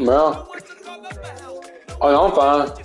Well, oh, I'm fine.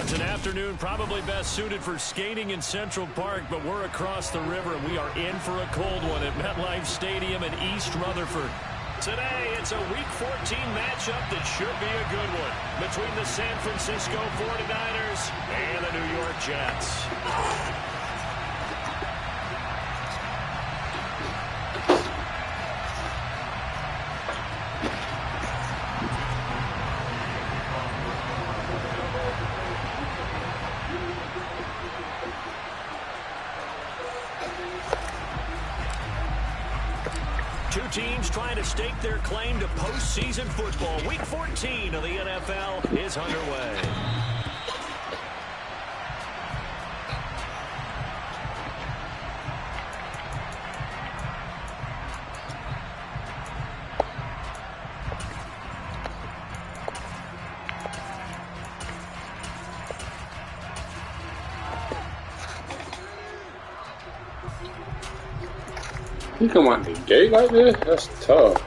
It's an afternoon probably best suited for skating in Central Park, but we're across the river and we are in for a cold one at MetLife Stadium in East Rutherford. Today, it's a Week 14 matchup that should be a good one between the San Francisco 49ers and the New York Jets. Two teams trying to stake their claim to postseason football. Week 14 of the NFL is underway. He come out the gate like this? That's tough.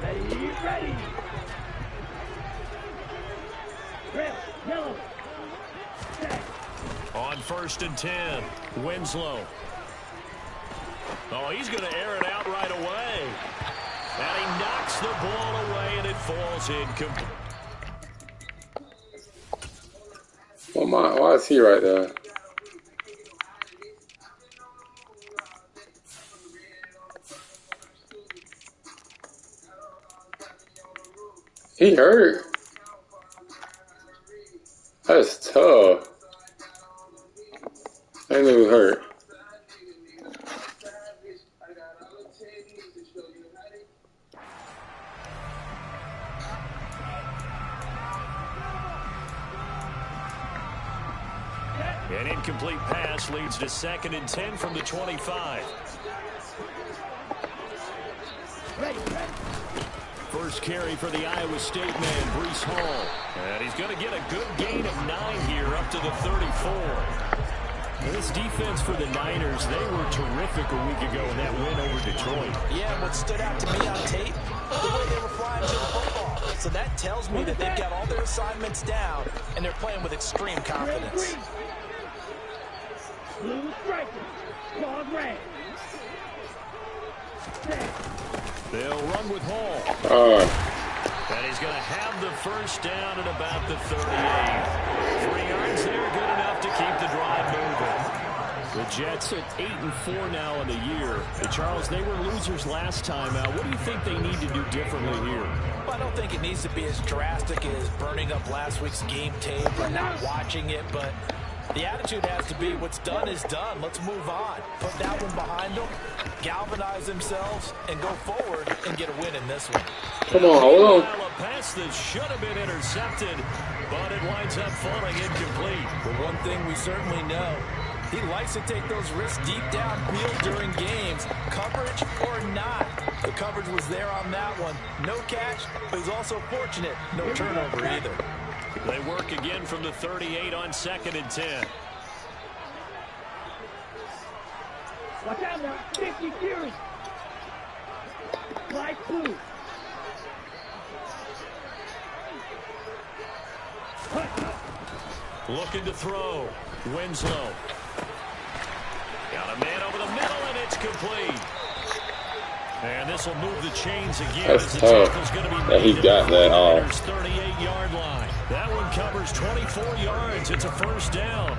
Ready. Yellow. On 1st and 10, Winslow. Oh, he's going to air it out right away. And he knocks the ball away, and it falls incomplete. Why is he right there? He hurt. That's tough. I knew he was hurt. An incomplete pass leads to 2nd and 10 from the 25. First carry for the Iowa State man, Breece Hall. And he's going to get a good gain of 9 here up to the 34. This defense for the Niners, they were terrific a week ago in that win over Detroit. Yeah, what stood out to me on tape, the way they were flying to the football. So that tells me that they've got all their assignments down, and they're playing with extreme confidence. Blue striker. Long range. They'll run with Hall. And he's going to have the first down at about the 38. 3 yards there, good enough to keep the drive moving. The Jets at 8-4 now in the year. Charles, they were losers last time out. What do you think they need to do differently here? Well, I don't think it needs to be as drastic as burning up last week's game tape or not watching it, but the attitude has to be what's done is done. Let's move on. Put that one behind them, galvanize themselves, and go forward and get a win in this one. Come on, hold on. A pass that should have been intercepted, but it winds up falling incomplete. But one thing we certainly know, he likes to take those risks deep downfield during games, coverage or not. The coverage was there on that one. No catch, but he's also fortunate. No turnover either. They work again from the 38 on 2nd and 10. Watch out now. 50 Fury. Light blue. Looking to throw. Winslow. Got a man over the middle, and it's complete. And this will move the chains again. That's tough. Yeah, he got that off. 38-yard line. That one covers 24 yards. It's a first down.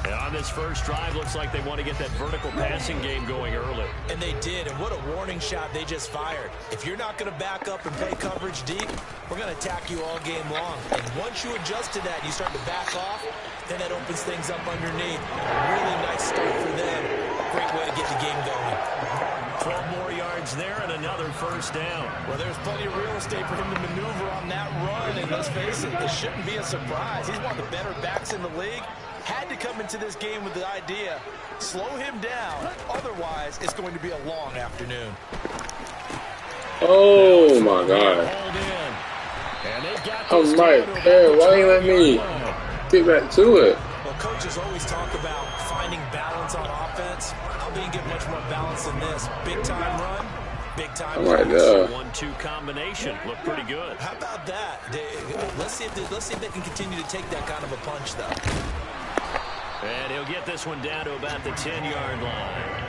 And on this first drive, looks like they want to get that vertical passing game going early. And they did, and what a warning shot they just fired. If you're not going to back up and play coverage deep, we're going to attack you all game long. And once you adjust to that and you start to back off, then that opens things up underneath. A really nice start for them. Great way to get the game going. 12 more yards there and another first down. Well, there's plenty of real estate for him to maneuver on that run, and let's face it, it shouldn't be a surprise. He's one of the better backs in the league. Had to come into this game with the idea, slow him down, otherwise it's going to be a long afternoon. Oh my God. I'm right there. Why ain't let me get back to it? Well, coaches always talk about finding balance on offense. How do you get much more balance than this? Big time run, big time I'm right there. 1-2 combination looked pretty good. How about that? Let's see if they can continue to take that kind of a punch, though. And he'll get this one down to about the 10-yard line.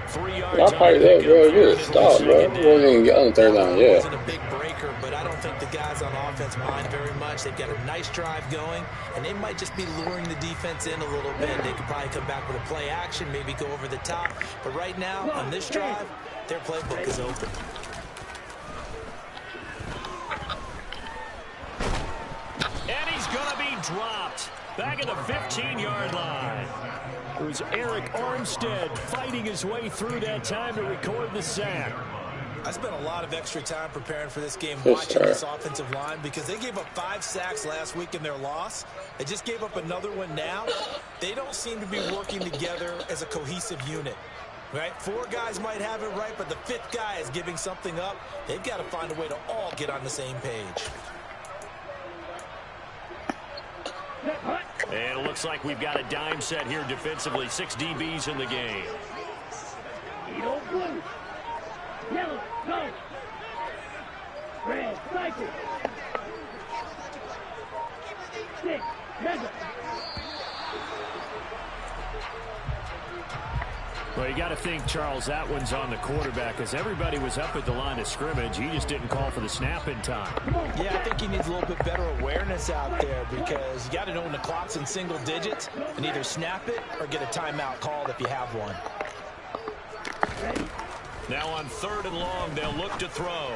3 yards. Y'all probably that, bro. Good stop, bro. We won't even get on the third down yet. It wasn't a big breaker, but I don't think the guys on offense mind very much. They've got a nice drive going, and they might just be luring the defense in a little bit. They could probably come back with a play action, maybe go over the top. But right now, on this drive, their playbook is open. And he's going to be dropped. Back at the 15-yard line. It was Eric Armstead fighting his way through that time to record the sack. I spent a lot of extra time preparing for this game watching this offensive line because they gave up 5 sacks last week in their loss. They just gave up another one now. They don't seem to be working together as a cohesive unit. Right? 4 guys might have it right, but the 5th guy is giving something up. They've got to find a way to all get on the same page. And it looks like we've got a dime set here defensively. 6 DBs in the game. Blue. Yellow, go. Red, cycle. 6, measure. Well, you got to think, Charles, that one's on the quarterback because everybody was up at the line of scrimmage. He just didn't call for the snap in time. Yeah, I think he needs a little bit better awareness out there because you got to know when the clock's in single digits and either snap it or get a timeout called if you have one. Now on 3rd and long, they'll look to throw.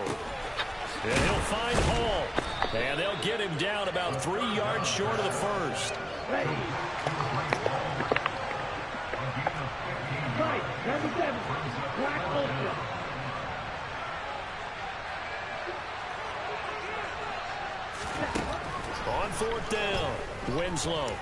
And he'll find Hall. And they'll get him down about 3 yards short of the first. Ready. Right, number 7, Black Ultra. On 4th down, Winslow.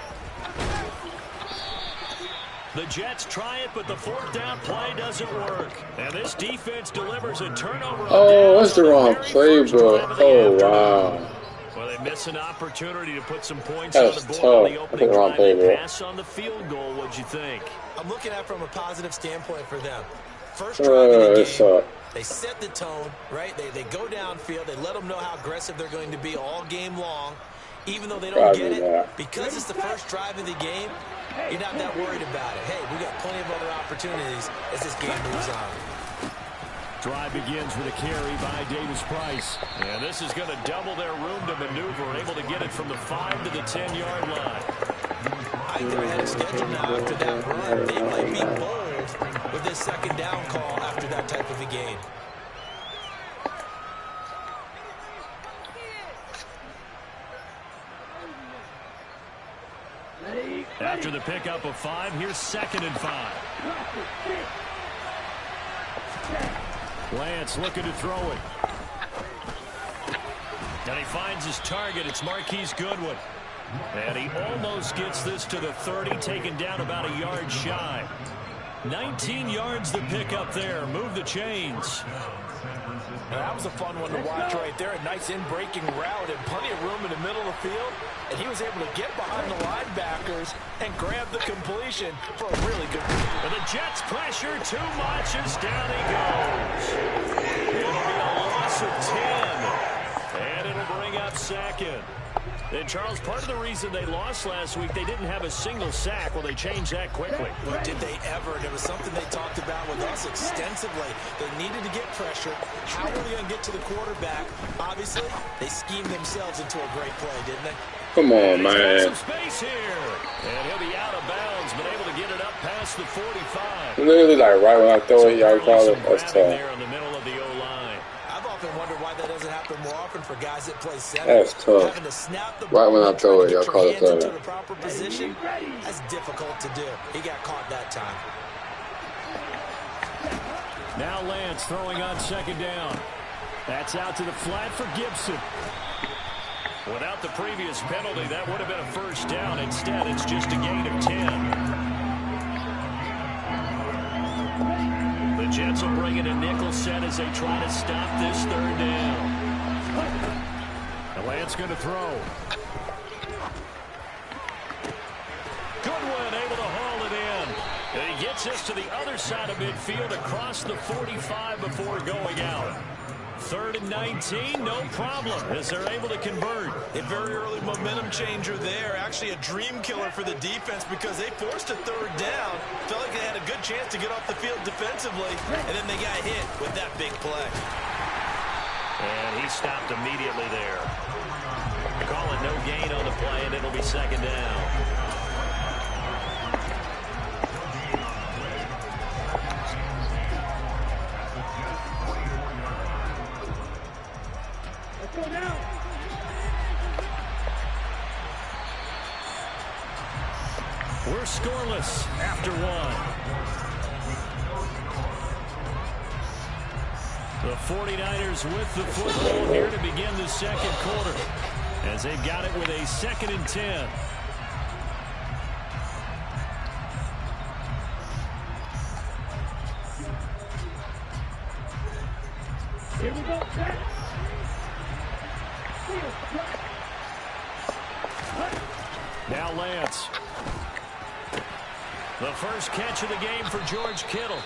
The Jets try it, but the 4th down play doesn't work. And this defense delivers a turnover. Oh, that's the wrong playbook. Oh, wow. Well, they miss an opportunity to put some points That's on the board on the tough. opening Wrong drive. They playbook. pass on the field goal. What'd you think? I'm looking at it from a positive standpoint for them. First drive of the game, they set the tone, right? They go downfield. They let them know how aggressive they're going to be all game long. Even though they don't get it, because it's the first drive of the game, you're not that worried about it. Hey, we got plenty of other opportunities as this game moves on. Drive begins with a carry by Davis Price. And this is going to double their room to maneuver, able to get it from the 5 to the 10-yard line. I think they're ahead of schedule now after that run. They might be bold with this 2nd down call after that type of a game. After the pickup of 5, here's 2nd and 5. Lance looking to throw it. And he finds his target. It's Marquise Goodwin. And he almost gets this to the 30, taken down about a yard shy. 19 yards to pick up there. Move the chains. Now, that was a fun one to watch right there. A nice in-breaking route and plenty of room in the middle of the field. And he was able to get behind the linebackers and grab the completion for a really good game. And the Jets pressure too much as down he goes. It'll be a loss of 10. And it'll bring up 2nd. And, Charles, part of the reason they lost last week, they didn't have a single sack. Well, they changed that quickly. Well, did they ever? And it was something they talked about with us extensively. They needed to get pressure. How were they going to get to the quarterback? Obviously, they schemed themselves into a great play, didn't they? Come on, man. Some space here. And he'll be out of bounds, but able to get it up past the 45. Literally, like, right when I throw it, y'all call it. That's tough. There in the middle of the O-line. I've often wondered why that doesn't happen more often for guys that play center. That's tough. Having to snap the Right ball when I throw it, y'all call it into that. the proper position, that's difficult to do. He got caught that time. Now Lance throwing on 2nd down. That's out to the flat for Gibson. Without the previous penalty, that would have been a 1st down. Instead, it's just a gain of 10. The Jets will bring in a nickel set as they try to stop this 3rd down. And Lance going to throw. Goodwin able to haul it in. And he gets this to the other side of midfield across the 45 before going out. 3rd and 19, no problem, as they're able to convert. A very early momentum changer there. Actually a dream killer for the defense because they forced a 3rd down. Felt like they had a good chance to get off the field defensively, and then they got hit with that big play. And he stopped immediately there. Call it no gain on the play, and it'll be 2nd down. We're scoreless after 1. The 49ers with the football here to begin the 2nd quarter as they've got it with a 2nd and 10. Here we go. Now Lance. The first catch of the game for George Kittle.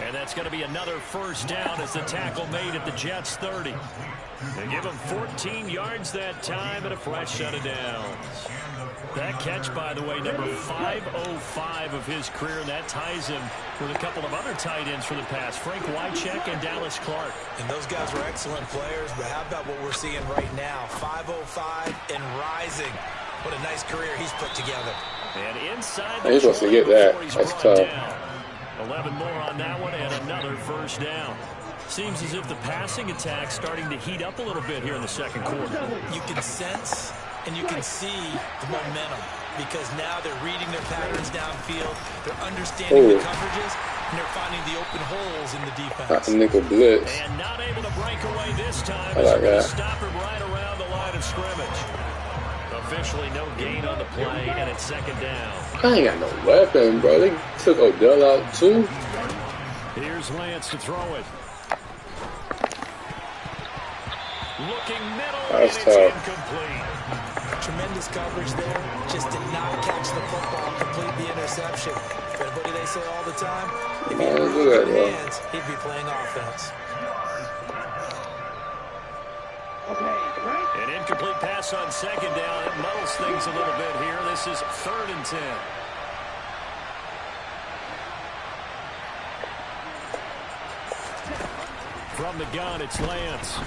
And that's going to be another first down as the tackle made at the Jets' 30. They give him 14 yards that time and a fresh set of downs. That catch, by the way, number 505 of his career, and that ties him with a couple of other tight ends for the past, Frank Wycheck and Dallas Clark. And those guys were excellent players, but how about what we're seeing right now? 505 and rising. What a nice career he's put together. And inside the he's supposed to get that. That's tough. 11 more on that one and another first down. Seems as if the passing attack's starting to heat up a little bit here in the second quarter. You can sense and you can see the momentum because now they're reading their patterns downfield, they're understanding the coverages, and they're finding the open holes in the defense. That's a nickel blitz. And not able to break away this time. I like that. Stop him right around the line of scrimmage. Officially no gain on the play, and it's second down. I ain't got no weapon, bro. They took Odell out too. Here's Lance to throw it. Looking middle, That's and it's tough. incomplete. Tremendous coverage there. Just did not catch the football, complete the interception. But what do they say all the time? If he had good hands, he'd be playing offense. An incomplete pass on second down. It muddles things a little bit here. This is 3rd and 10. From the gun, it's Lance.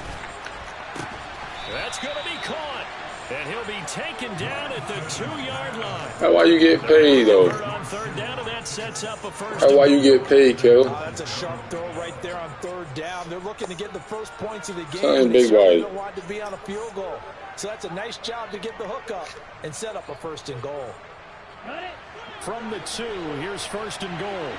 That's going to be caught. And he'll be taken down at the 2-yard line. That's why you get paid, though. On third down, and that sets up a first. That's why you get paid, Kel. That's a sharp throw right there on 3rd down. They're looking to get the first points of the game. Son, They big certainly wide. don't want to be on a field goal. So that's a nice job to get the hook up and set up a 1st and goal. From the 2, here's 1st and goal.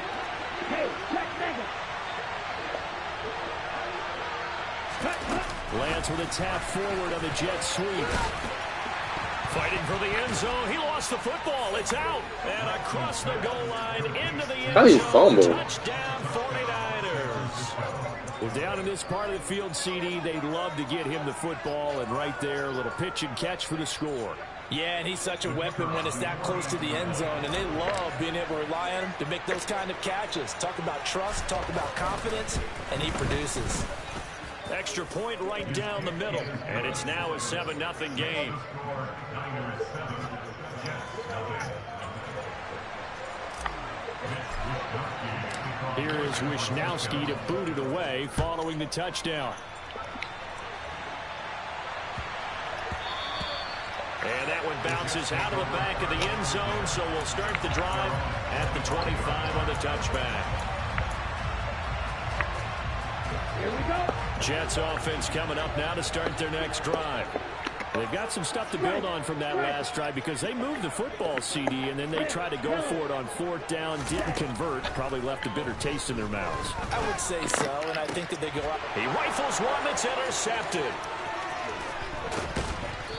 Lance with a tap forward on the jet sweep. Fighting for the end zone. He lost the football. It's out. And across the goal line into the end zone. How you fumble? Touchdown 49ers. Well, down in this part of the field, CD, they love to get him the football. And right there, a little pitch and catch for the score. Yeah, and he's such a weapon when it's that close to the end zone, and they love being able to rely on him to make those kind of catches. Talk about trust, talk about confidence, and he produces. Extra point right down the middle, and it's now a 7-0 game. Here is Wisnowski to boot it away following the touchdown. And that one bounces out of the back of the end zone, so we'll start the drive at the 25 on the touchback. Here we go. Jets offense coming up now to start their next drive. They've got some stuff to build on from that last drive because they moved the football, CD, and then they tried to go for it on 4th down, didn't convert, probably left a bitter taste in their mouths. I would say so, and I think that they go up. He rifles one that's intercepted.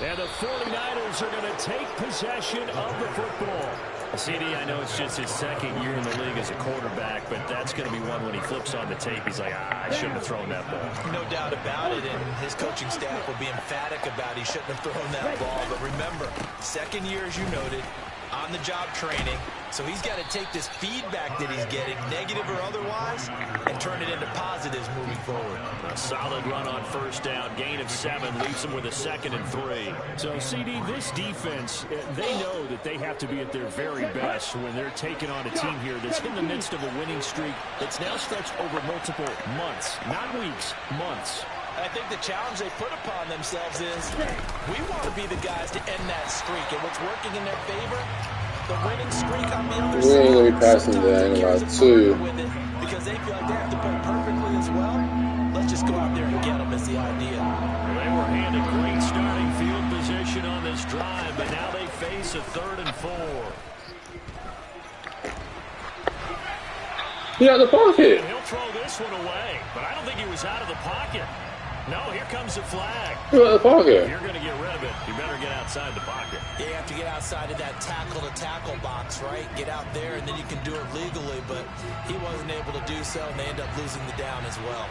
And the 49ers are going to take possession of the football. CD, I know it's just his 2nd year in the league as a quarterback, but that's going to be one when he flips on the tape. He's like, I shouldn't have thrown that ball. No doubt about it, and his coaching staff will be emphatic about he shouldn't have thrown that ball. But remember, 2nd year, as you noted, on-the-job training. So he's got to take this feedback that he's getting, negative or otherwise, and turn it into positives moving forward. A solid run on 1st down. Gain of 7 leaves him with a 2nd and 3. So, CD, this defense, they know that they have to be at their very best when they're taking on a team here that's in the midst of a winning streak that's now stretched over multiple months, not weeks, months. I think the challenge they put upon themselves is we want to be the guys to end that streak. And what's working in their favor, the winning streak on the other We ain't gonna be passing that in about 2. Because they feel like they have to play perfectly as well. Let's just go out there and get them is the idea. They were handed great starting field position on this drive, but now they face a 3rd and 4. He out the pocket. And he'll throw this one away, but I don't think he was out of the pocket. No, here comes the flag. He out the pocket. If you're going to get rid of it, you better get outside the pocket. Yeah, you have to get outside of that tackle-to-tackle box, right? Get out there, and then you can do it legally, but he wasn't able to do so, and they end up losing the down as well.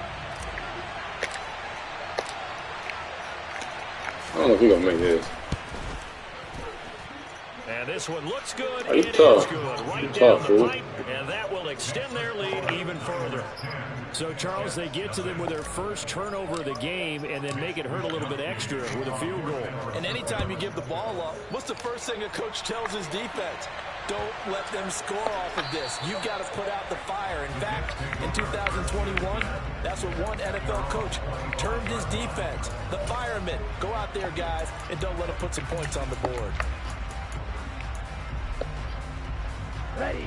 I don't know if we're going to make this. And And this one looks good. Are you It tough? is good. Right You down tough, the dude. pipe, and that will extend their lead even further. So, Charles, they get to them with their first turnover of the game and then make it hurt a little bit extra with a field goal. And anytime you give the ball up, what's the first thing a coach tells his defense? Don't let them score off of this. You've got to put out the fire. In fact, in 2021, that's what one NFL coach termed his defense. The firemen. Go out there, guys, and don't let them put some points on the board. Ready.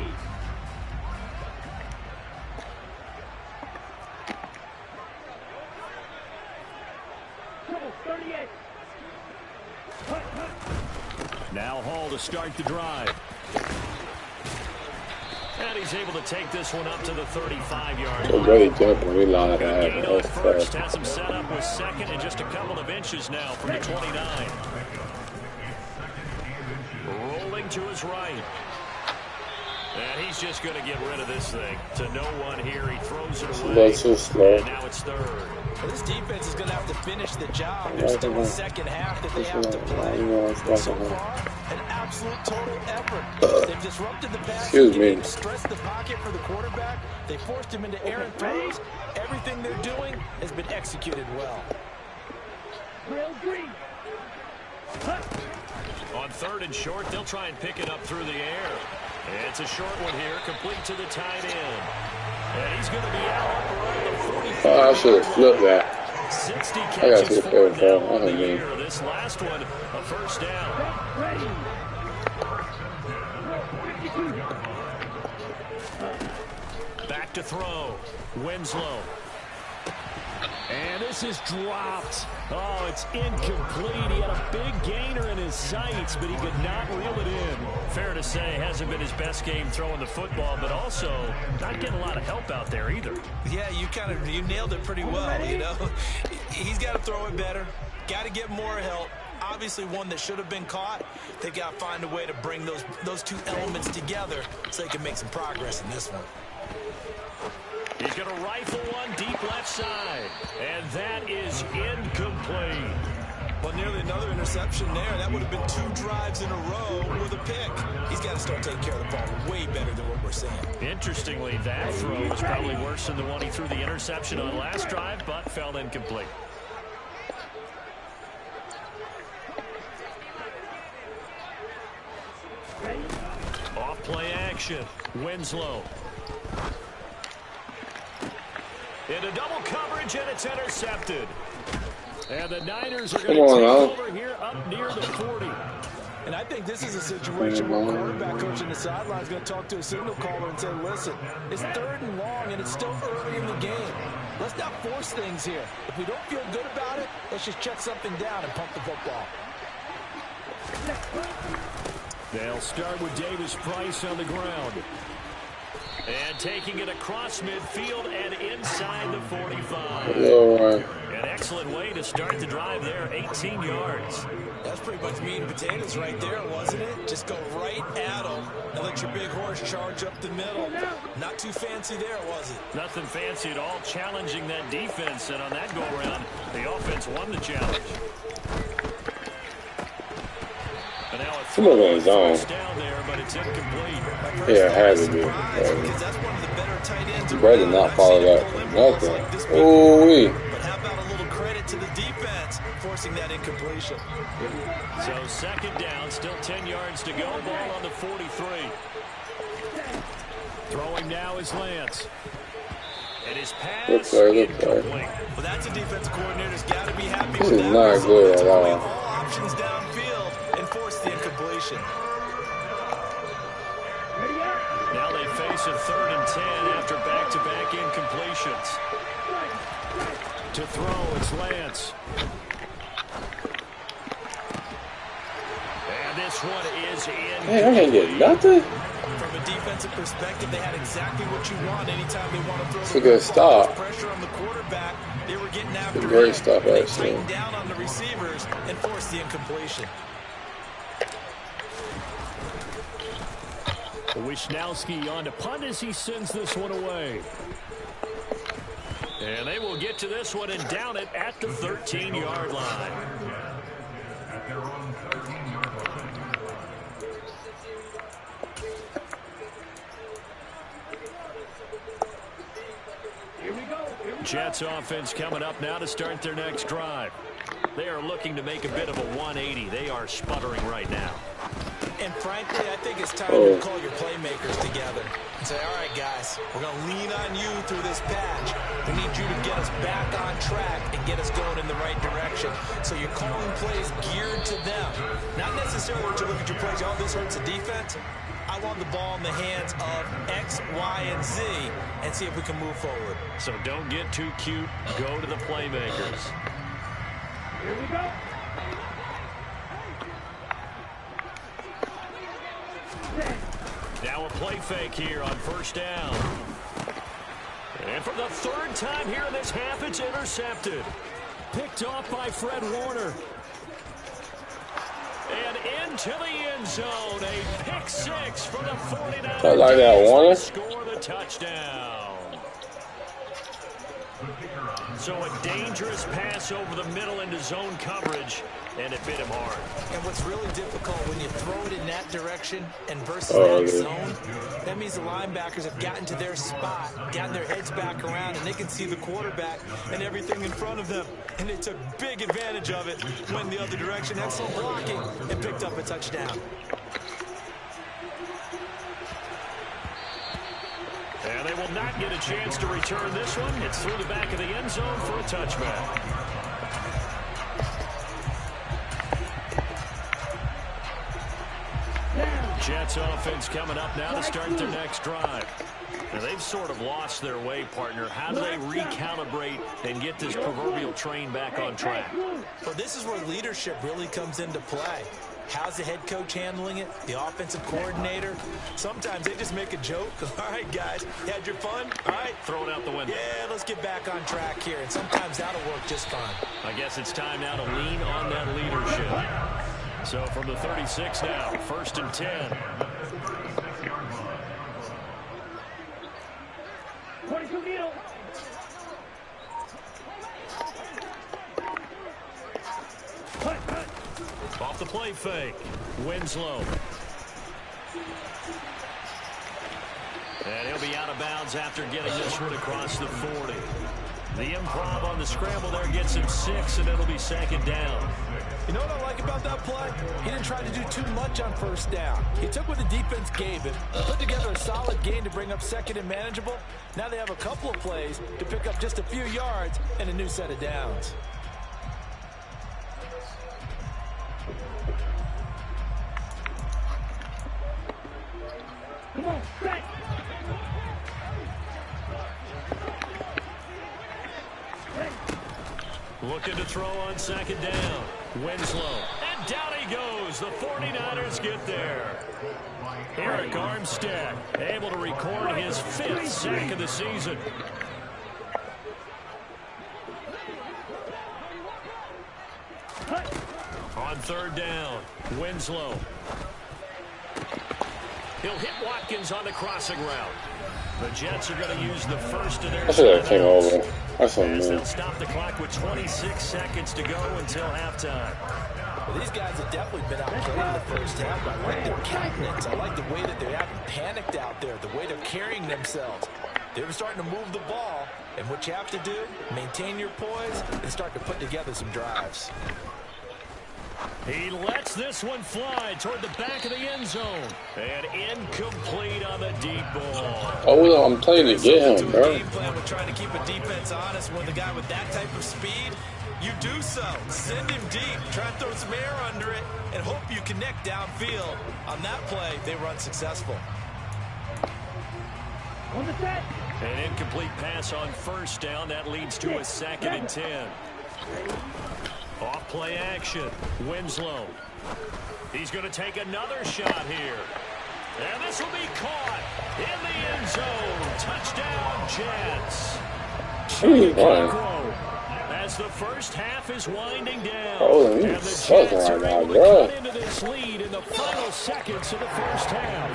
Double 38. Now Hall to start the drive. And he's able to take this one up to the 35-yard line. Really jumping. We lied. Gain on That's first, fast. has him set up with second and just a couple of inches now from the 29. Rolling to his right. And he's just going to get rid of this thing. To no one here. He throws it away. That's so slow. And now it's third. Well, this defense is going to have to finish the job. There's still a second half that they have to play. So far, an absolute total effort. They've disrupted the passing game, stressed the pocket for the quarterback. They forced him into errant throws. Everything they're doing has been executed well. Real green. On third and short, they'll try and pick it up through the air. It's a short one here, complete to the tight end. And he's going to be out around the 44. Oh, I should have flipped that. 60 I got catches to for the him third now on down. the year. This last one, a first down. Ready. Back to throw. Winslow. And this is dropped. Oh, it's incomplete. He had a big gainer in his sights, but he could not reel it in. Fair to say, hasn't been his best game throwing the football, but also not getting a lot of help out there either. Yeah, you nailed it pretty well, you know. He's got to throw it better. Got to get more help. Obviously one that should have been caught. They got to find a way to bring those two elements together so they can make some progress in this one. He's going to rifle one deep left side. And that is incomplete. Well, nearly another interception there. That would have been 2 drives in a row with a pick. He's got to start taking care of the ball way better than what we're seeing. Interestingly, that throw was probably worse than the one he threw the interception on last drive, but fell incomplete. Off play action. Winslow. Into double coverage, and it's intercepted. And the Niners are going to take over here up near the 40. And I think this is a situation where quarterback coach in the sideline is going to talk to a signal caller and say, listen, it's 3rd and long, and it's still early in the game. Let's not force things here. If we don't feel good about it, let's just check something down and pump the football. They'll start with Davis Price on the ground. And taking it across midfield and inside the 45. An excellent way to start the drive there, 18 yards. That's pretty much meat and potatoes right there, wasn't it? Just go right at them and let your big horse charge up the middle. Not too fancy there, was it? Nothing fancy at all, challenging that defense. And on that go-around, the offense won the challenge. And now a first down there, but it's incomplete. Yeah, it has to be. You better not follow that for nothing. Ooh-wee. But how about a little credit to the defense forcing that incompletion? So 2nd down, still 10 yards to go. Ball on the 43. Throwing now is Lance. And his pass incomplete. Well, that's a defensive coordinator's got to be happy this with is that. Not good at all. All options downfield and force the incompletion. Now they face a 3rd and 10 after back-to-back incompletions. To throw, it's Lance. And this one is in. Hey, I can't get nothing. From a defensive perspective, they had exactly what you want anytime they want to throw. It's a good stop. Pressure on the quarterback. They were getting after a great stop, They actually. tightened down on the receivers and forced the incompletion. Wisnowski on to punt as he sends this one away. And they will get to this one and down it at the 13-yard line. Jets offense coming up now to start their next drive. They are looking to make a bit of a 180. They are sputtering right now. And frankly, I think it's time to call your playmakers together and say, all right, guys, we're going to lean on you through this patch. We need you to get us back on track and get us going in the right direction. So you're calling plays geared to them. Not necessarily to look at your plays, oh, this hurts the defense. I want the ball in the hands of X, Y, and Z and see if we can move forward. So don't get too cute. Go to the playmakers. Here we go. Now a play fake here on first down. And for the third time here in this half, it's intercepted. Picked off by Fred Warner. And into the end zone. A pick six for the 49ers. I like that, Warner. Score the touchdown. So a dangerous pass over the middle into zone coverage, and it bit him hard. And what's really difficult when you throw it in that direction and versus that zone, that means the linebackers have gotten to their spot, gotten their heads back around, and they can see the quarterback and everything in front of them. And they took big advantage of it, went the other direction, excellent blocking, and picked up a touchdown. And they will not get a chance to return this one. It's through the back of the end zone for a touchback. Jets offense coming up now to start their next drive. Now they've sort of lost their way, partner. How do they recalibrate and get this proverbial train back on track? Well, this is where leadership really comes into play. How's the head coach handling it? The offensive coordinator? Sometimes they just make a joke. All right, guys, you had your fun? All right. Throw it out the window. Yeah, let's get back on track here. And sometimes that'll work just fine. I guess it's time now to lean on that leadership. So from the 36 now, 1st and 10. 22 Needle. Off the play fake. Winslow. And he'll be out of bounds after getting this one across the 40. The improv on the scramble there gets him 6, and it'll be 2nd down. You know what I like about that play? He didn't try to do too much on 1st down. He took what the defense gave him, put together a solid gain to bring up 2nd and manageable. Now they have a couple of plays to pick up just a few yards and a new set of downs. Come on, back. Looking to throw on 2nd down. Winslow. And down he goes. The 49ers get there. Eric Armstead able to record his 5th sack of the season. On 3rd down, Winslow. He'll hit Watkins on the crossing route. The Jets are going to use the first of their timeouts. As they'll stop the clock with 26 seconds to go until halftime. Well, these guys have definitely been outplayed in the first half. I like their countenance. I like the way that they haven't panicked out there, the way they're carrying themselves. They're starting to move the ball, and what you have to do, maintain your poise and start to put together some drives. He lets this one fly toward the back of the end zone. And incomplete on the deep ball. Oh, I'm telling you to get him, bro. Game plan with trying to keep a defense honest with a guy with that type of speed. You do so. Send him deep. Try to throw some air under it and hope you connect downfield. On that play, they were unsuccessful. On the set. An incomplete pass on 1st down. That leads to a 2nd and 10. Off play action. Winslow. He's going to take another shot here. And this will be caught in the end zone. Touchdown, Jets. As the first half is winding down. Oh, and the Jets are able to cut into this lead in the final seconds of the first half.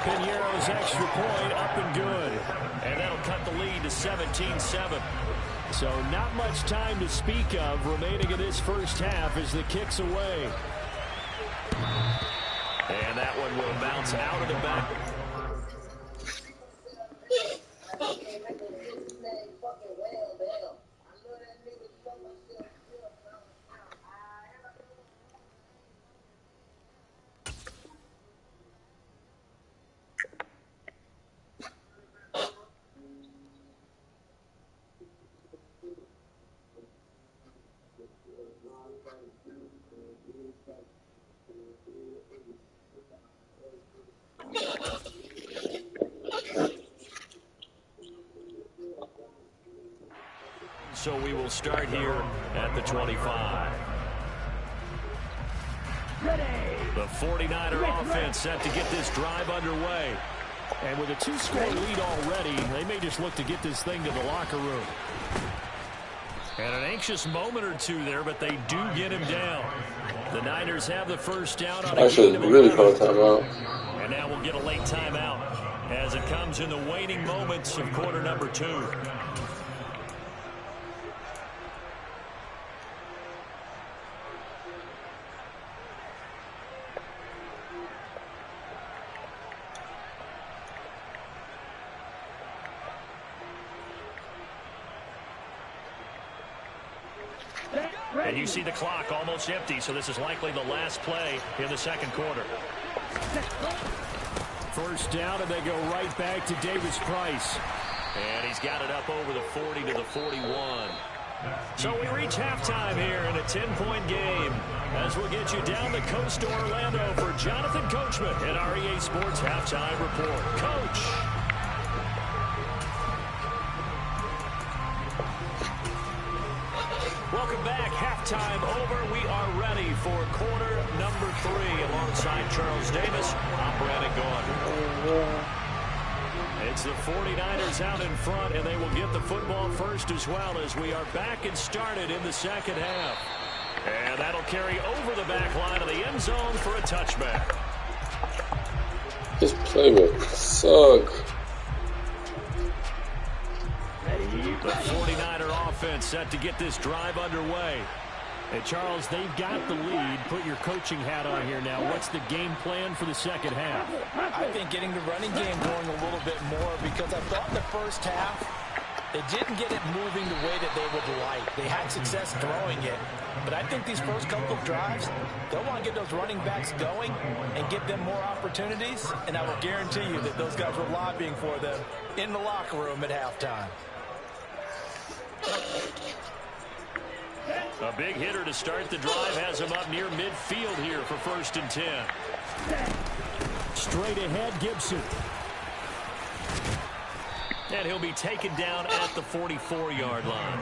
Pinheiro's extra point up and good. And that'll cut the lead to 17-7. So not much time to speak of remaining in this first half as the kick's away. And that one will bounce out of the back. So we will start here at the 25. The 49er offense set to get this drive underway. And with a 2-score lead already, they may just look to get this thing to the locker room. And an anxious moment or two there, but they do get him down. The Niners have the first down on I should really call a timeout. And now we'll get a late timeout as it comes in the waning moments of quarter number 2. And you see the clock almost empty, so this is likely the last play in the second quarter. First down, and they go right back to Davis-Price. And he's got it up over the 40 to the 41. So we reach halftime here in a 10-point game as we'll get you down the coast to Orlando for Jonathan Coachman at our EA Sports Halftime Report. Coach. Welcome back. Halftime over. We are ready for quarter number 3 alongside Charles Davis. I'm Brandon Gaudin. It's the 49ers out in front, and they will get the football first as well as we are back and started in the second half. And that'll carry over the back line of the end zone for a touchback. This playbook sucks. The 49er offense set to get this drive underway. Hey, Charles, they've got the lead. Put your coaching hat on here now. What's the game plan for the second half? I think getting the running game going a little bit more, because I thought in the first half they didn't get it moving the way that they would like. They had success throwing it, but I think these first couple of drives, they'll want to get those running backs going and give them more opportunities, and I will guarantee you that those guys were lobbying for them in the locker room at halftime. A big hitter to start the drive has him up near midfield here for 1st and 10. Straight ahead, Gibson. And he'll be taken down at the 44-yard line.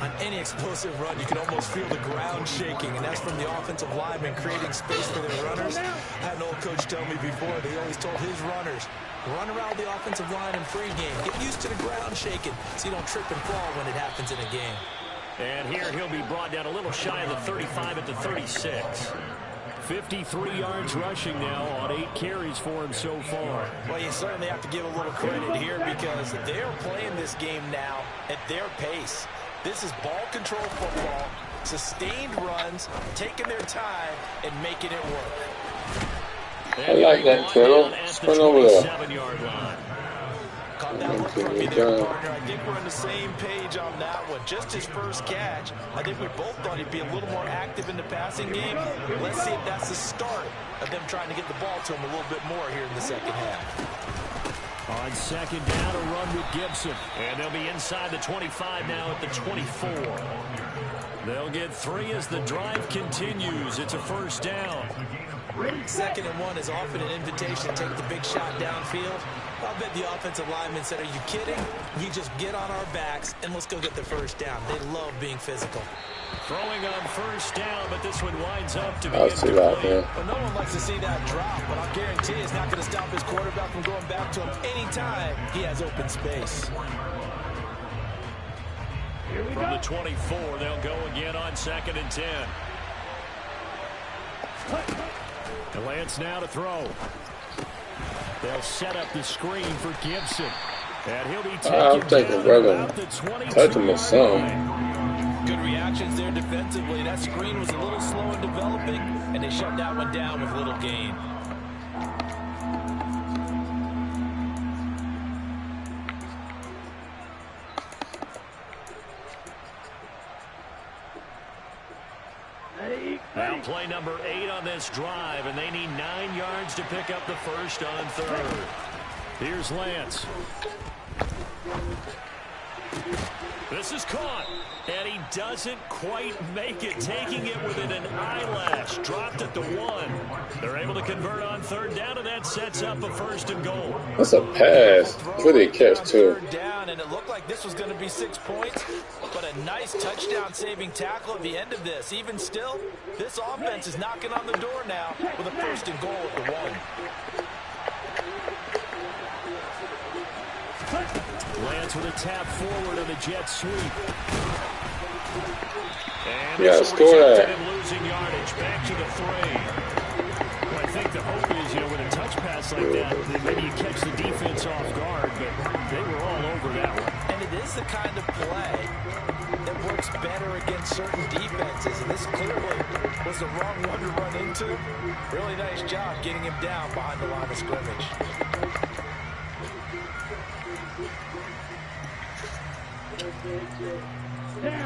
On any explosive run, you can almost feel the ground shaking, and that's from the offensive linemen creating space for their runners. I had an old coach tell me before, they always told his runners, run around the offensive line in pregame. Get used to the ground shaking so you don't trip and fall when it happens in a game. And here he'll be brought down a little shy of the 35 at the 36. 53 yards rushing now on 8 carries for him so far. Well, you certainly have to give a little credit here because they're playing this game now at their pace. This is ball control football, sustained runs, taking their time, and making it work. I like that, Carol. Sprint over there. 7-yard line. Caught that look from me there, partner. I think we're on the same page on that one. Just his first catch. I think we both thought he'd be a little more active in the passing game. Let's see if that's the start of them trying to get the ball to him a little bit more here in the second half. On second down, a run with Gibson. And they'll be inside the 25 now at the 24. They'll get 3 as the drive continues. It's a first down. 2nd and 1 is often an invitation to take the big shot downfield. I bet the offensive lineman said, are you kidding? You just get on our backs and let's go get the first down. They love being physical. Throwing on first down, but this one winds up to be incomplete. But no one likes to see that drop, but I'll guarantee it's not going to stop his quarterback from going back to him anytime he has open space. From the 24, they'll go again on 2nd and 10. And Lance now to throw. They'll set up the screen for Gibson. And he'll be taken down about the 22. Touch him with some. Good reactions there defensively. That screen was a little slow in developing, and they shut that one down with little gain. Now play number 8 on this drive, and they need 9 yards to pick up the first on 3rd. Here's Lance. This is caught. And he doesn't quite make it, taking it within an eyelash. Dropped at the 1. They're able to convert on third down, and that sets up a 1st and goal. That's a pass. Pretty catch, too. Down, and it looked like this was going to be 6 points, but a nice touchdown-saving tackle at the end of this. Even still, this offense is knocking on the door now with a 1st and goal at the 1. Lance with a tap forward on the jet sweep. And yeah, score that. Losing yardage back to the 3. Well, I think the hope is, with a touch pass like that maybe you catch the defense off guard, but they were all over that one. And it is the kind of play that works better against certain defenses, and this clearly was the wrong one to run into. Really nice job getting him down behind the line of scrimmage.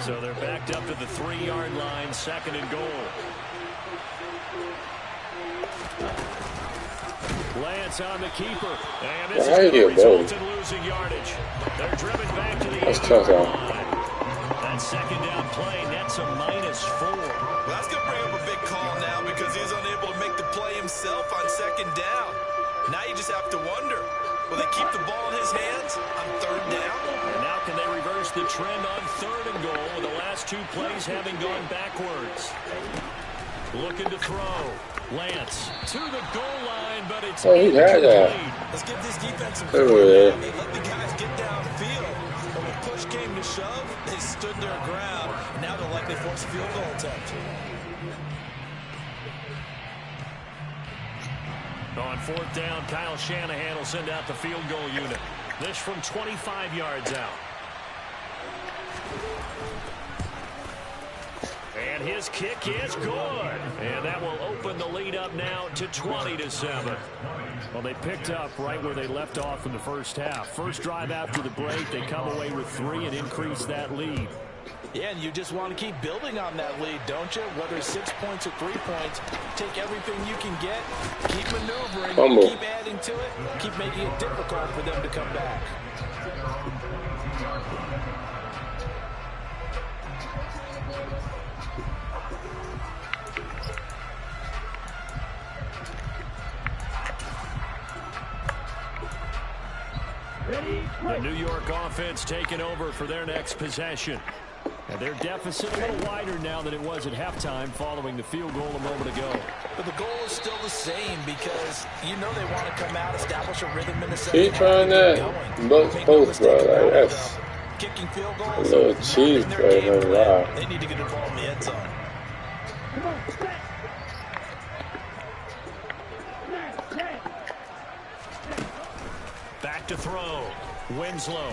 So they're backed up to the 3-yard line, 2nd and goal. Lance on the keeper. And this is going to result in losing yardage. They're driven back to the 8-yard line. That 2nd down play nets a -4. Well, that's going to bring up a big call now because he's unable to make the play himself on 2nd down. Now you just have to wonder, will they keep the ball in his hands on 3rd down? And now can they reverse the trend on 3rd and goal with the last 2 plays having gone backwards? Looking to throw. Lance to the goal line, but it's incomplete. Let's give this defense some credit. They let the guys get downfield. But when push came to shove, they stood their ground. Now they'll likely force a field goal attempt. On 4th down, Kyle Shanahan will send out the field goal unit. This from 25 yards out. And his kick is good. And that will open the lead up now to 20-7. Well, they picked up right where they left off in the first half. First drive after the break, they come away with 3 and increase that lead. Yeah, and you just want to keep building on that lead, don't you? Whether it's 6 points or 3 points, take everything you can get, keep maneuvering, keep adding to it, keep making it difficult for them to come back. The New York offense taking over for their next possession. And their deficit a little wider now than it was at halftime following the field goal a moment ago. But the goal is still the same because they want to come out, establish a rhythm in the second. Keep trying that. Both, bro. Like, that's kicking field goals. A little cheese, bro. Wow. They need to get the ball in the end zone. Back to throw. Winslow.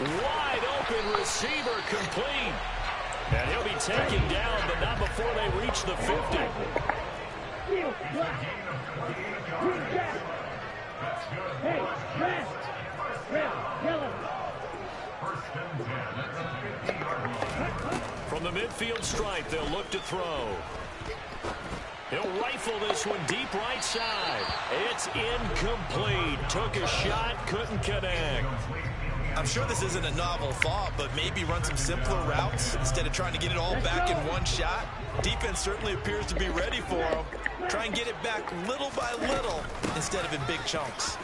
Wide open receiver complete. And he'll be taken down, but not before they reach the 50. From the midfield stripe, they'll look to throw. He'll rifle this one deep right side. It's incomplete. Took a shot, couldn't connect. I'm sure this isn't a novel thought, but maybe run some simpler routes instead of trying to get it all back in one shot. Defense certainly appears to be ready for him. Try and get it back little by little instead of in big chunks.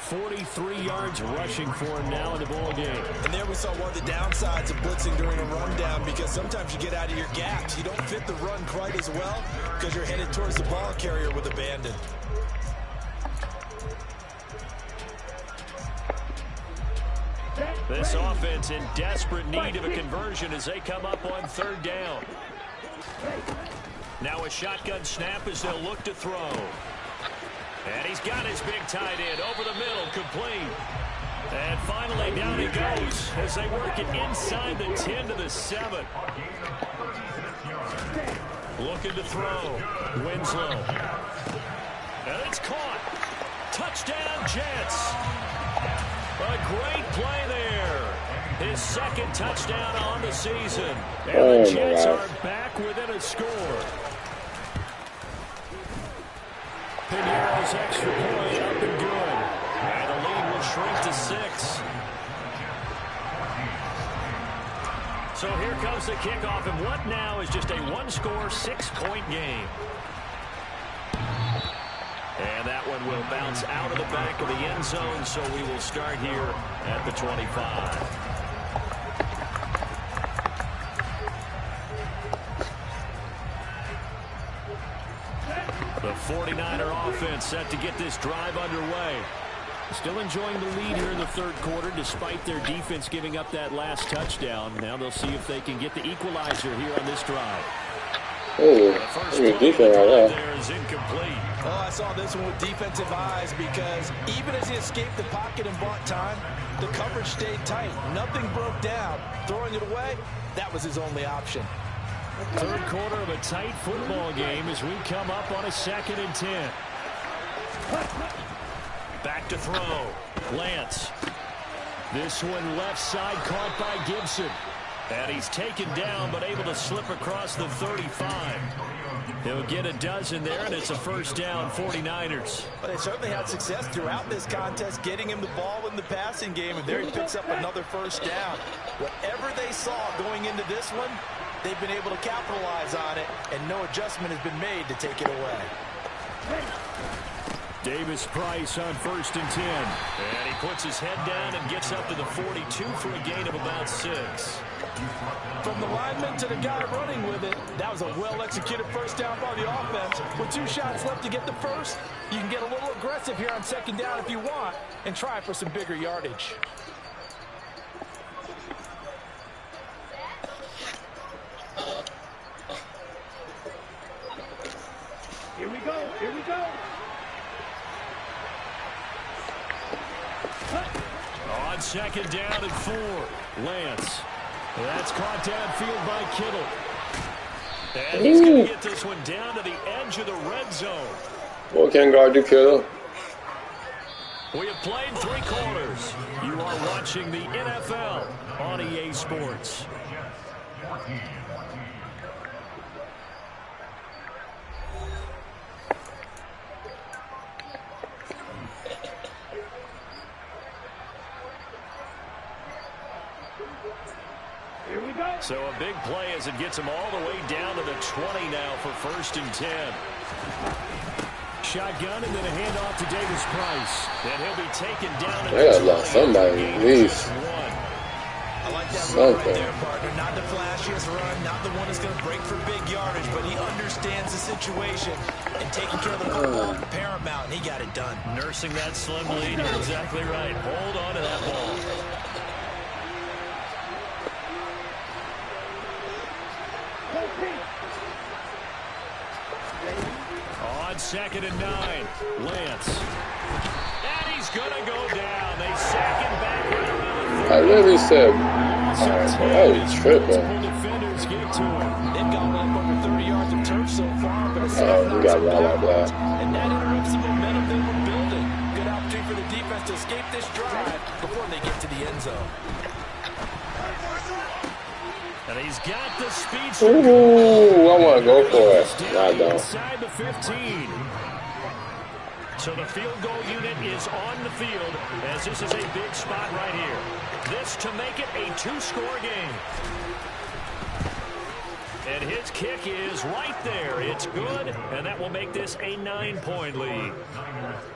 43 yards rushing for him now in the ball game. And there we saw one of the downsides of blitzing during a rundown because sometimes you get out of your gaps. You don't fit the run quite as well because you're headed towards the ball carrier with abandon. This offense in desperate need of a conversion as they come up on 3rd down. Now a shotgun snap as they'll look to throw. And he's got his big tight end over the middle, complete. And finally down he goes as they work it inside the 10 to the 7. Looking to throw. Winslow. And it's caught. Touchdown, Jets. A great play there. His 2nd touchdown on the season. And the Jets are back within a score. Pinero's extra point up and good. And the lead will shrink to 6. So here comes the kickoff, and what now is just a one-score, 6-point game. And that one will bounce out of the back of the end zone, so we will start here at the 25. The 49er offense set to get this drive underway. Still enjoying the lead here in the third quarter despite their defense giving up that last touchdown. Now they'll see if they can get the equalizer here on this drive. Oh, your defense right there. There is incomplete. Oh, I saw this one with defensive eyes because even as he escaped the pocket and bought time, the coverage stayed tight. Nothing broke down. Throwing it away, that was his only option. Third quarter of a tight football game as we come up on a 2nd and 10. Back to throw. Lance. This one left side caught by Gibson. And he's taken down but able to slip across the 35. He'll get a dozen there, and it's a first down, 49ers. But they certainly had success throughout this contest getting him the ball in the passing game, and there he picks up another first down. Whatever they saw going into this one, they've been able to capitalize on it, and no adjustment has been made to take it away. Davis Price on 1st and 10. And he puts his head down and gets up to the 42 for a gain of about 6. From the lineman to the guy running with it, that was a well-executed first down by the offense. With 2 shots left to get the first, you can get a little aggressive here on 2nd down if you want and try for some bigger yardage. Here we go. Here we go. On 2nd down and 4. Lance. That's caught downfield by Kittle. And he's going to get this one down to the edge of the red zone. What can guard do, Kittle? We have played 3 quarters. You are watching the NFL on EA Sports. So a big play as it gets him all the way down to the 20 now for 1st and 10. Shotgun and then a handoff to Davis Price. And he'll be taken down. I gotta lost somebody at least. I like that run right there, partner. Not the flashiest run, not the one that's going to break for big yardage, but he understands the situation, and taking care of the football is paramount, and he got it done. Nursing that slim lead. You're exactly right. Hold on to that ball. On 2nd and 9, Lance. And he's going to go down. They sack him back right around the 30. I literally said, I was tripping. Defenders get to him. They've gone up over 30 yards of turf so far, but We got that. and that interrupts the momentum they were building. Good opportunity for the defense to escape this drive before they get to the end zone. And he's got the speed. Ooh, I want to go for it. No, I don't. Inside the 15. So the field goal unit is on the field as this is a big spot right here. This to make it a 2-score game. And his kick is right there. It's good, and that will make this a 9-point lead.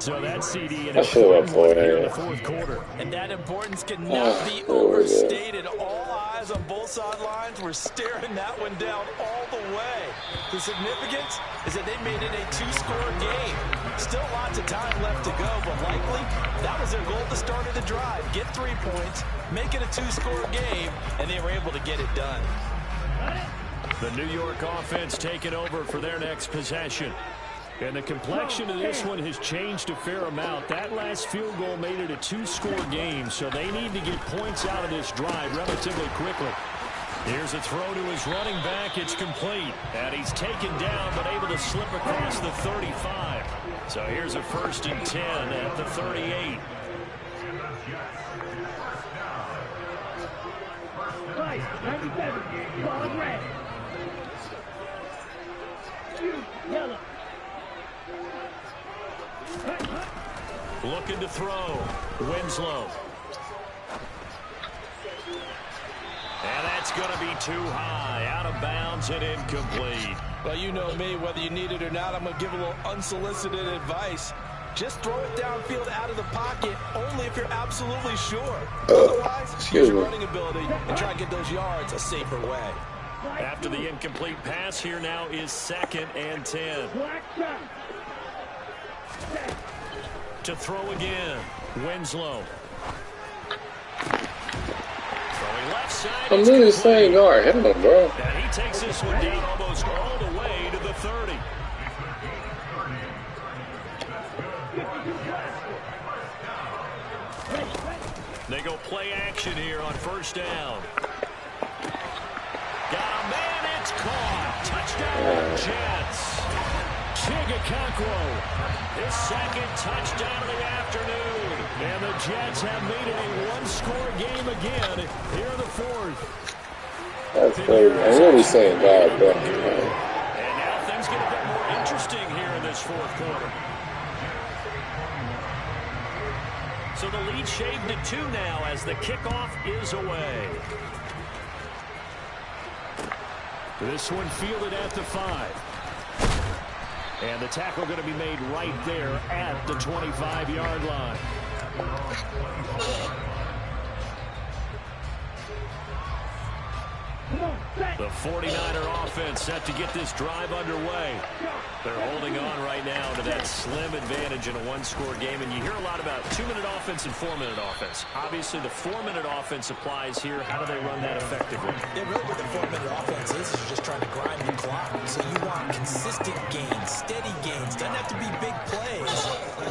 So that CD in here in the 4th quarter. And that importance cannot be overstated. All eyes on both sidelines were staring that one down all the way. The significance is that they made it a 2-score game. Still lots of time left to go, but likely that was their goal at the start of the drive. Get 3 points, make it a 2-score game, and they were able to get it done. The New York offense taking over for their next possession. And the complexion of this one has changed a fair amount. That last field goal made it a 2-score game, so they need to get points out of this drive relatively quickly. Here's a throw to his running back. It's complete. And he's taken down but able to slip across the 35. So here's a 1st and 10 at the 38. Price, 97, ball red. Yellow. Looking to throw. Winslow. And that's going to be too high, out of bounds and incomplete. Well, you know me, whether you need it or not, I'm going to give a little unsolicited advice. Just throw it downfield out of the pocket, only if you're absolutely sure. Otherwise, use your running ability and try to get those yards a safer way. After the incomplete pass, here now is 2nd and 10. To throw again, Winslow. Throwing left side. I'm literally saying guard. Hit him, bro. And he takes this one down almost all the way to the 30. They go play action here on 1st down. Got a man, it's caught. Touchdown, Jets. Chigakonkwo, his 2nd touchdown of the afternoon. And the Jets have made it a one-score game again here in the 4th. That's crazy. I'm really saying guard, bro. And now things get a bit more interesting here in this 4th quarter. So the lead shaved to 2 now as the kickoff is away. This one fielded at the 5. And the tackle going to be made right there at the 25-yard line. The 49er offense set to get this drive underway. They're holding on right now to that slim advantage in a one-score game. And you hear a lot about 2-minute offense and 4-minute offense. Obviously, the 4-minute offense applies here. How do they run that effectively? Yeah, really what the 4-minute offense is you're just trying to grind the clock. So you want consistent gains, steady gains. Doesn't have to be big plays.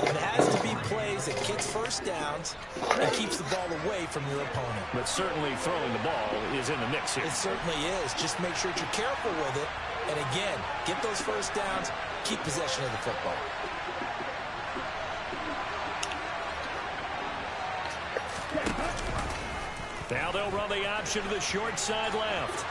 It has to be plays that gets first downs and keeps the ball away from your opponent. But certainly throwing the ball is in the mix here. It certainly is. Just make sure that you're careful with it. And again, get those first downs, keep possession of the football. Now they'll run the option to the short side left.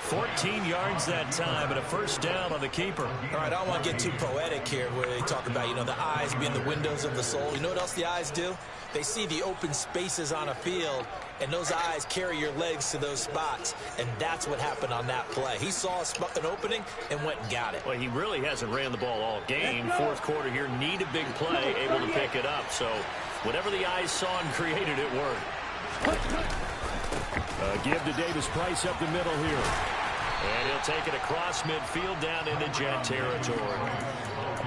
14 yards that time, and a first down on the keeper. All right, I don't want to get too poetic here where they talk about, you know, the eyes being the windows of the soul. You know what else the eyes do? They see the open spaces on a field, and those eyes carry your legs to those spots, and that's what happened on that play. He saw an opening and went and got it. Well, he really hasn't ran the ball all game. 4th quarter here, need a big play, able to pick it up. So whatever the eyes saw and created, it worked. Give to Davis Price up the middle here. And he'll take it across midfield down into Jet territory.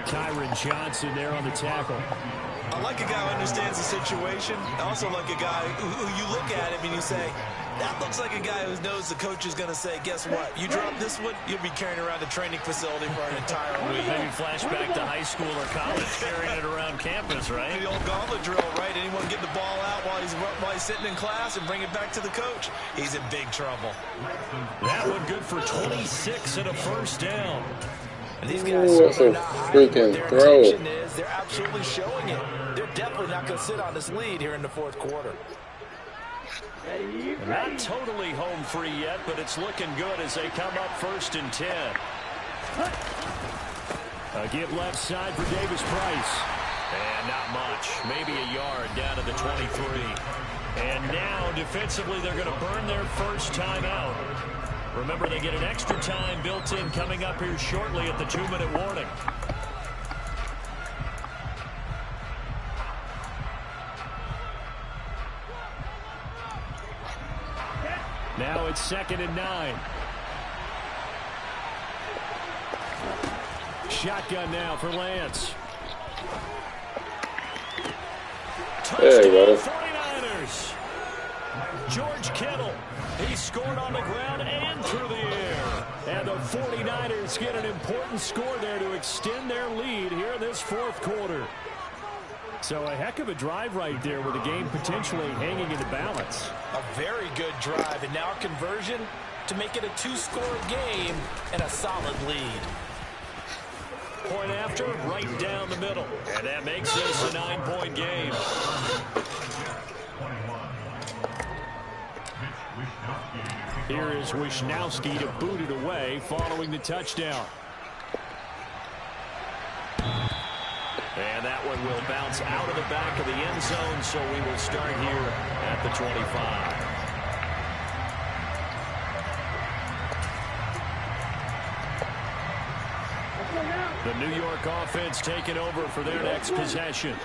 Kyron Johnson there on the tackle. I like a guy who understands the situation. I also like a guy who you look at him and you say, that looks like a guy who knows the coach is going to say, guess what? You drop this one, you'll be carrying around the training facility for an entire week. Maybe flashback to high school or college, carrying it around campus, right? The old gauntlet drill, right? Anyone get the ball out while he's sitting in class and bring it back to the coach? He's in big trouble. That one good for 26 and a first down. And these guys are not freaking their throw. intention is. They're absolutely showing it. They're definitely not going to sit on this lead here in the 4th quarter. Not totally home free yet, but it's looking good as they come up 1st and 10. A give left side for Davis Price. And not much. Maybe a yard down to the 23. And now, defensively, they're going to burn their first timeout. Remember, they get an extra time built in coming up here shortly at the 2-minute warning. Now it's 2nd and 9. Shotgun now for Lance. There you go. 49ers. George Kittle. He scored on the ground and through the air. And the 49ers get an important score there to extend their lead here in this 4th quarter. So a heck of a drive right there with the game potentially hanging in the balance. A very good drive, and now a conversion to make it a 2-score game and a solid lead. Point after, right down the middle. And that makes this a 9-point game. Here is Wisnowski to boot it away following the touchdown. And that one will bounce out of the back of the end zone, so we will start here at the 25. The New York offense taking over for their next possession.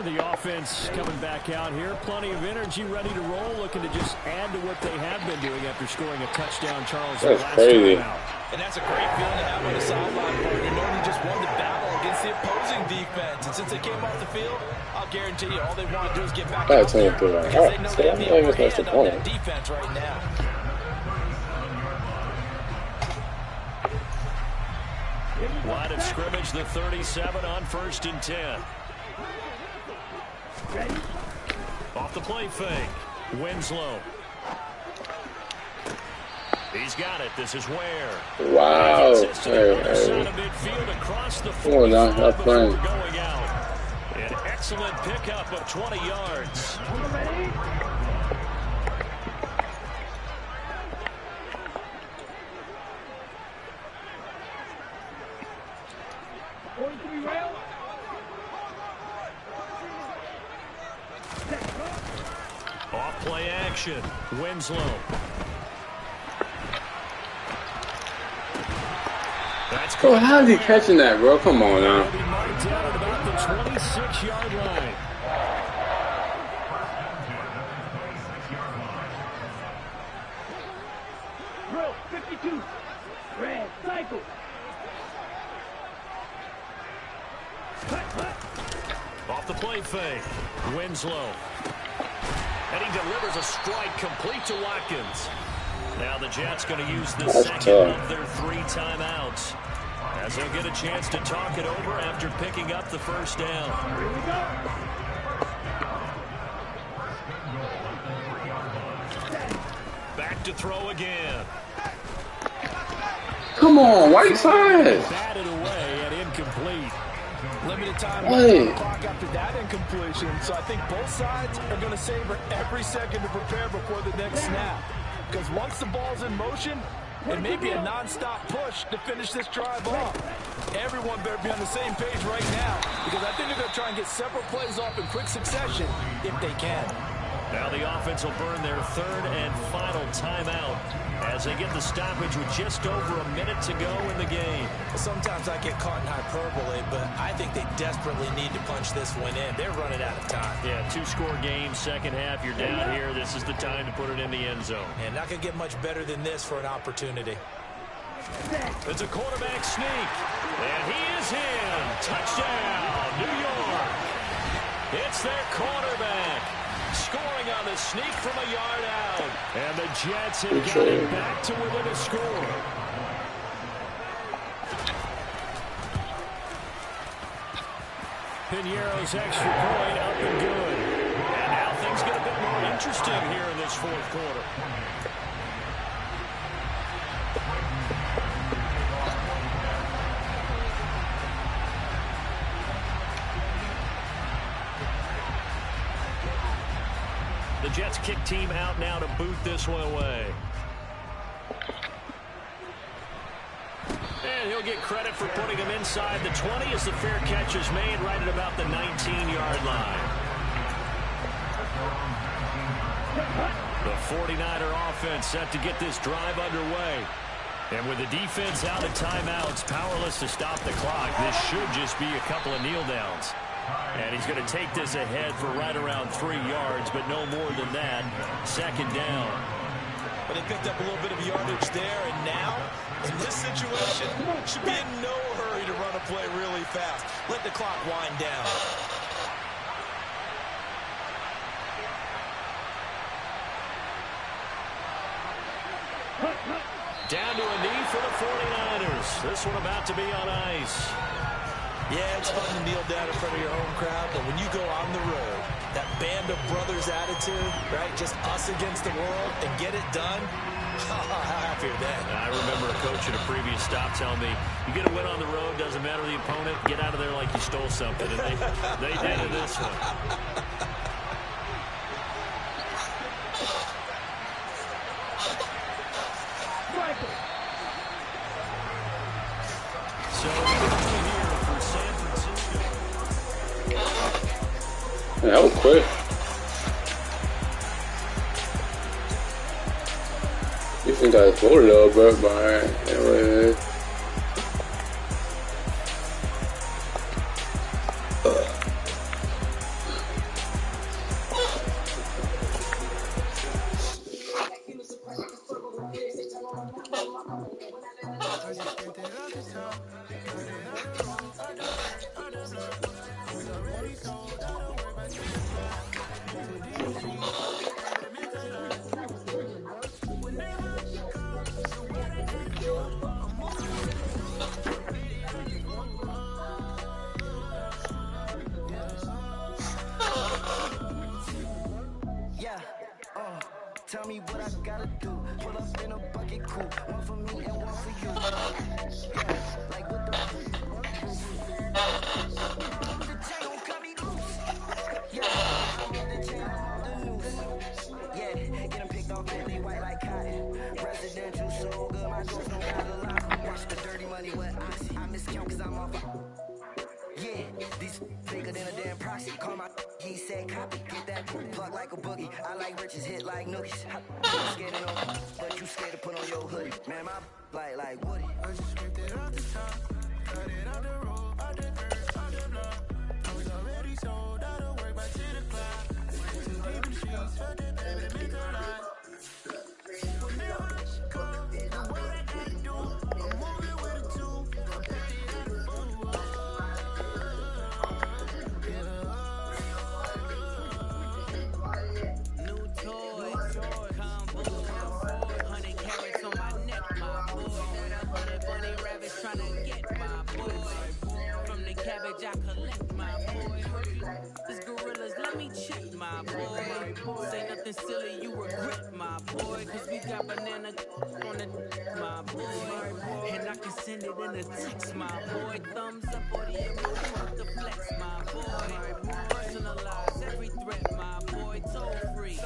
The offense coming back out here. Plenty of energy, ready to roll, looking to just add to what they have been doing after scoring a touchdown, Charles. That's crazy. And that's a great feeling to have on the sideline, partner, knowing you just won the battle against the opposing defense. And since they came off the field, I'll guarantee you all they want to do is get back out there because they know they have the upper hand on that defense right now. Line of scrimmage, the 37 on 1st and 10. Off the play fake. Winslow. He's got it. This is where. Wow. Oh, not playing. An excellent pickup of 20 yards. Off play action. Winslow. Bro, how's he catching that, bro? Come on now. He'll be marked down at about the 26-yard line. Drill 52. Red cycle. Off the play fake. Winslow. And he delivers a strike complete to Watkins. Now the Jets going to use the second of their 3 timeouts, as they'll get a chance to talk it over after picking up the first down. Back to throw again. Come on, right side. Batted away and incomplete. Limited time on the clock after that incompletion, so I think both sides are going to savor every second to prepare before the next snap. Because once the ball's in motion, it may be a non-stop push to finish this drive off. Everyone better be on the same page right now, because I think they're going to try and get several plays off in quick succession if they can. Now the offense will burn their 3rd and final timeout as they get the stoppage with just over a minute to go in the game. Sometimes I get caught in hyperbole, but I think they desperately need to punch this one in. They're running out of time. Yeah, 2-score game, second half. You're down here. This is the time to put it in the end zone. And not going to get much better than this for an opportunity. It's a quarterback sneak. And he is in. Touchdown, New York. It's their quarterback. Scoring on the sneak from a yard out. And the Jets have got it back to within a score. Piñeiro's extra point up and good. And now things get a bit more interesting here in this 4th quarter. The Jets kick team out now to boot this one away. And he'll get credit for putting him inside the 20 as the fair catch is made right at about the 19-yard line. The 49er offense set to get this drive underway. And with the defense out of timeouts, powerless to stop the clock, this should just be a couple of kneel downs. And he's going to take this ahead for right around 3 yards, but no more than that. 2nd down. But they picked up a little bit of yardage there, and now, in this situation, should be in no hurry to run a play really fast. Let the clock wind down. Down to a knee for the 49ers. This one about to be on ice. Yeah, it's fun to kneel down in front of your home crowd, but when you go on the road, that band of brothers attitude, right, just us against the world, and get it done, how happy are they? I remember a coach at a previous stop telling me, you get a win on the road, doesn't matter the opponent, get out of there like you stole something, and they did in this one. So, here for San Francisco. Yeah, that was quick. You think I was a little bit behind. Anyway. Tell me what I gotta do. Pull up in a bucket coupe. One for me and one for you. Yeah, like what the chain gon' cut me loose. Yeah, I'm off the chain, I'm off the noose. Yeah, get them picked off, get they white like cotton. Residential so good, my ghost don't got a lot. Watch the dirty money with oxy. I miscount cause I'm off. Yeah, these bigger than a damn proxy. Call my he said copy. Get that plug like a boogie. I like riches, hit like nookies. I'm scared to know, but you scared to put on your hoodie. Man, my like Woody. I just scraped it off the top, cut it out the road, out the dirt, out the block. I was already sold out of work by 10 o'clock. Too deep in the streets, felt that baby to make a lot. Whenever she comes, the way that they do, I'm moving with a two. I'm petty at a fool. New toys, combo, 100 carats on my neck, my boy. 100 bunny rabbits tryna get my boy. From the cabbage I collect, my boy. These gorillas, let me check, my boy. Say nothing silly, you regret, my boy. Cause we got banana on the my boy. And I can send it in a text, my boy. Thumbs up or the emoji with the flex, my boy. Personalize every threat, my boy. Toll free,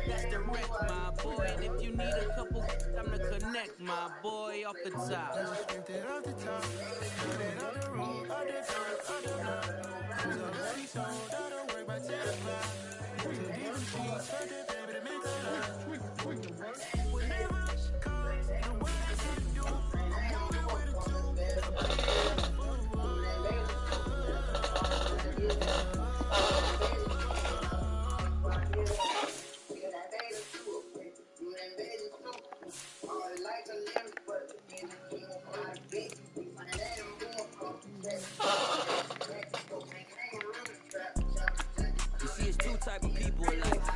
that's direct, my boy. And if you need a couple, I'm to connect, my boy, off the top. Scraped it off the top, cut it out the road, out the dirt, out the block. I was already sold out of work by 10 o'clock. Too deep in the streets, felt that baby to make a lot. Whenever she comes, the way that she do, I'm moving with a two. You see, it's two type of people in life.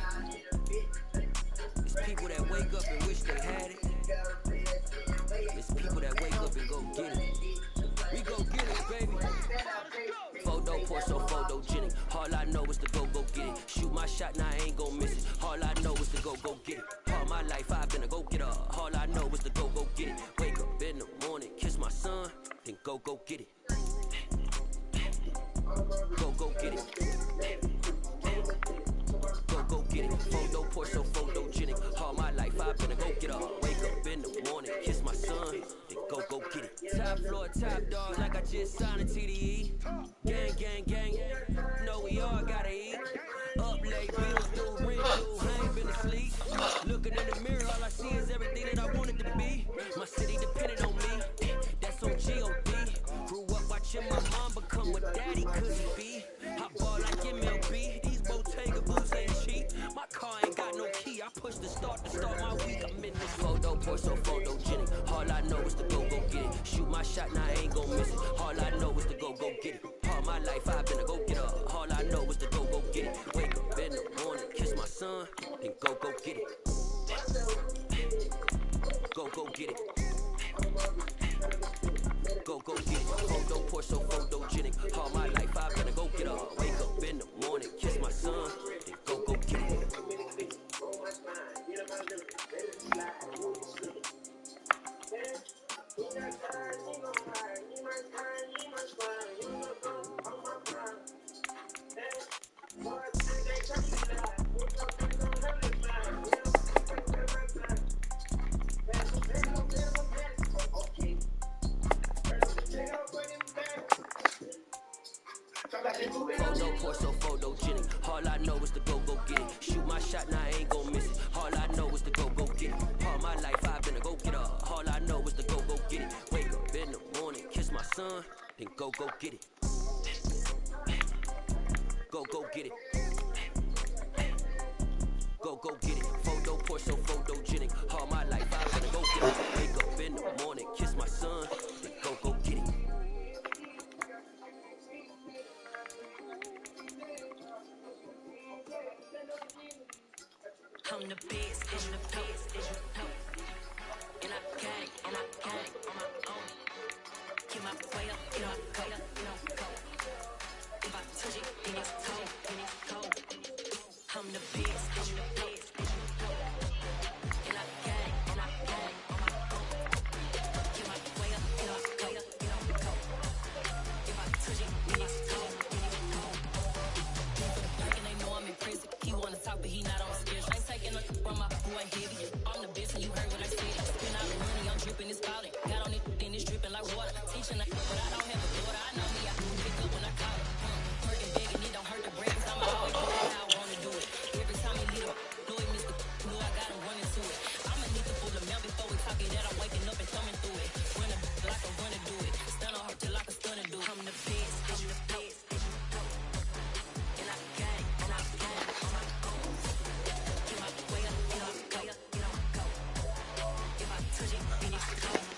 It's people that wake up and wish they had it. It's people that wake up and go get it. We go get it, baby. Photo pour so photogenic. All I know is to go get it. Shoot my shot, now I ain't gon' miss it. All I know is to go get it. All my life I've been a go getter. All I know is to go get it. Wake up in the morning, kiss my son, then go get it. Go get it. Go get it. Photo pour so photogenic. All my life I've been a go getter. Wake up in the morning, kiss my son, then go get it. Top floor, top dog, like I just signed a TDE. Gang. Know we all gotta eat. Up late, bills due, rent due. I ain't been asleep. Looking in the mirror, all I see is everything that I wanted to be. My city depended on me. That's on G.O.D. Grew up watching my mom become what daddy couldn't be. I ball like MLB. These Bottega boots ain't cheap. My car ain't got no key. I push the start to start my week. I'm in this photo pour so photogenic. All I know is to go get it. Shoot my shot, now I ain't gon' miss it. All I know is to go get it. All my life I've been a go getter. All I know is to go get it. Wake up in the morning, kiss my son, then go get it. Go get it. Go get it. Photo pour so photogenic. All my life I've been a go getter. Wake up in the morning, kiss my son, then go get it. Photo pour so photogenic. All I know is to go get it. Shoot my shot, now I ain't gon' miss it. All I know is to go get it. All my life I've been a go getter. All I know is to go get it. Wake up in the morning, kiss my son, then go get it. Go get it. Go get it. Photo pour so photogenic. All my life I've been a go getter. Wake up in the morning, kiss my son, then go get it. I'm the best, and I can't on my own. Get my way up, get my coat. If I touch it, then it's cold, I'm the best, touch it, then it go.